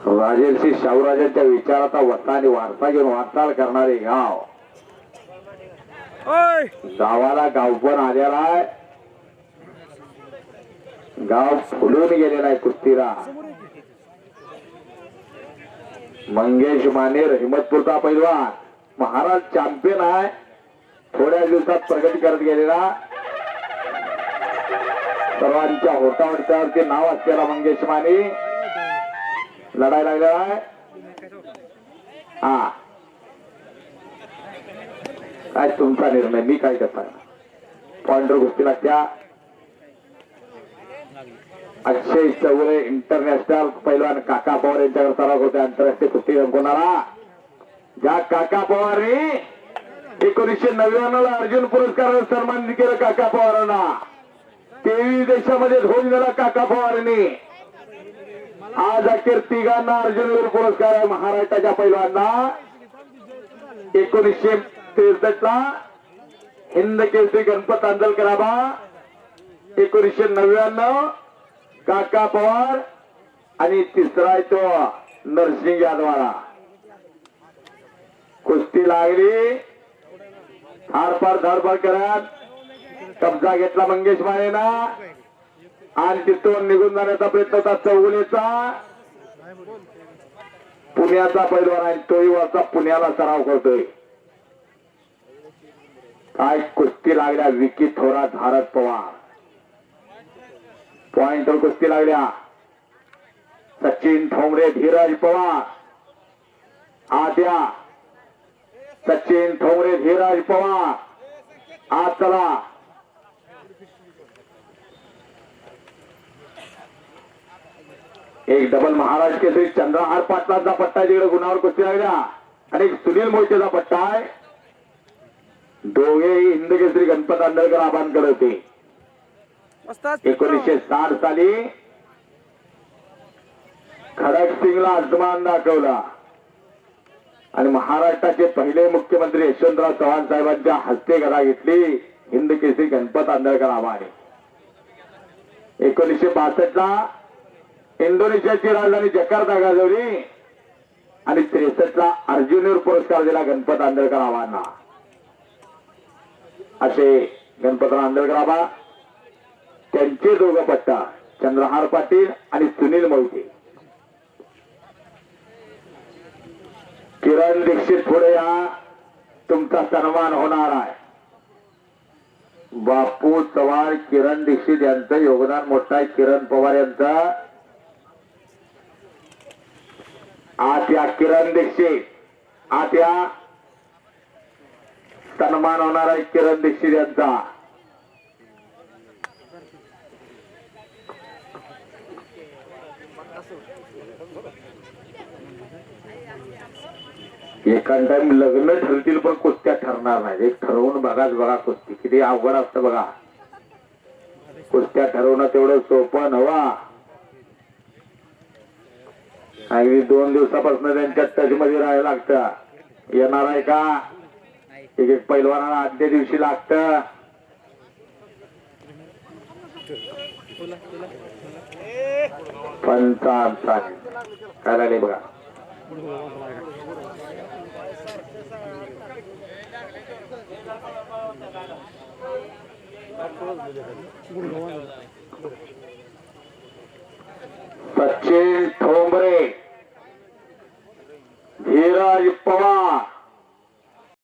राजर्षी शाहूराजांच्या विचाराचा वसा आणि वारसा घेऊन वाटचाल करणारे गाव. गावाला गावभर आलेला आहे. गाव फुलून गेलेला आहे. कुस्तीला मंगेश माने रहिमतपूरचा पैलवान महाराज चॅम्पियन आहे. थोड्या दिवसात प्रगती करत गेलेला सर्वांच्या होटावरती नाव असलेला मंगेश माने लढाई लागलेला आहे. हा काय तुमचा निर्णय, मी काय करता. पॉइंटर कुस्ती लागत्या. अक्षय चौरे इंटरनॅशनल पैलवान काका पवार यांच्याकडे सराव करतोय. आंतरराष्ट्रीय कुस्ती रंगवणारा ज्या काका पवारने 1999 ला अर्जुन पुरस्काराने सन्मानित केलं. काका पवारांना 23 देशामध्ये ढोल दिला काका पवारांनी. आज अखेर तिघांना अर्जुन पुरस्कार आहे. महाराष्ट्राच्या पैलवानांना 1963 ला हिंद केसरी गणपत आंदोलकराबा, 1999 काका पवार आणि तिसरा आहे तो नरसिंग यादवाला. कुस्ती लागली. हारपार धारपार करत कब्जा घेतला मंगेश मानेना आणि तिथून निघून जाण्याचा प्रयत्न होता. चौगुलेचा पुण्याचा पैलवान आहे. तोही वरचा पुण्याला सराव करतोय. काय कुस्ती लागल्या. विकी थोरात, भारत पवार पॉइंटवर कुस्ती लागल्या. सचिन ठोंबरे, धीरज पवार आद्या. सचिन ठोंबरे, धीरज पवार आज चला. एक डबल महाराज केसरी चंद्रहार पाटलांचा पट्टा जिकडे गुणावर कुस्ती लागल्या आणि एक सुनील मोहितेचा पट्टा आहे. दोघे हिंद केसरी गणपत आंदोलकर आबांकडे होते. 1960 साली खडकसिंगला आजमान दाखवला आणि महाराष्ट्राचे पहिले मुख्यमंत्री यशवंतराव चव्हाण साहेबांच्या हस्ते गदा घेतली हिंद केसरी गणपत आंदोलकर आबाने. 1962 ला इंडोनेशियाची राजधानी जकार्ता गाजवली आणि 63 ला अर्जुन पुरस्कार दिला गणपत आंदोलकर आबांना. असे गणपतराव आंदोलकर आबा, त्यांचे दोघं पट्टा चंद्रहार पाटील आणि सुनील मोहिते. किरण दीक्षित पुढे या, तुमचा सन्मान होणार आहे. बापू चव्हाण, किरण दीक्षित यांचं योगदान मोठं आहे. किरण पवार यांचं आत्या किरण दीक्षित आत्या सन्मान होणार आहे. किरण दीक्षित यांचा एखाद टाइम लग्न ठरतील पण कुस्त्या ठरणार नाही. एक ठरवून बघाच बघा. कुस्ती किती अवघड असतं बघा. कुस्त्या ठरवणं तेवढं सोपं नवा. अगदी 2 दिवसापासून त्यांच्या टच मध्ये राहायला लागतं. येणार आहे का. एक पैलवानाला आदल्या दिवशी लागत. काय लागले बघा. सचिन ठोंबरे, धीरज पवार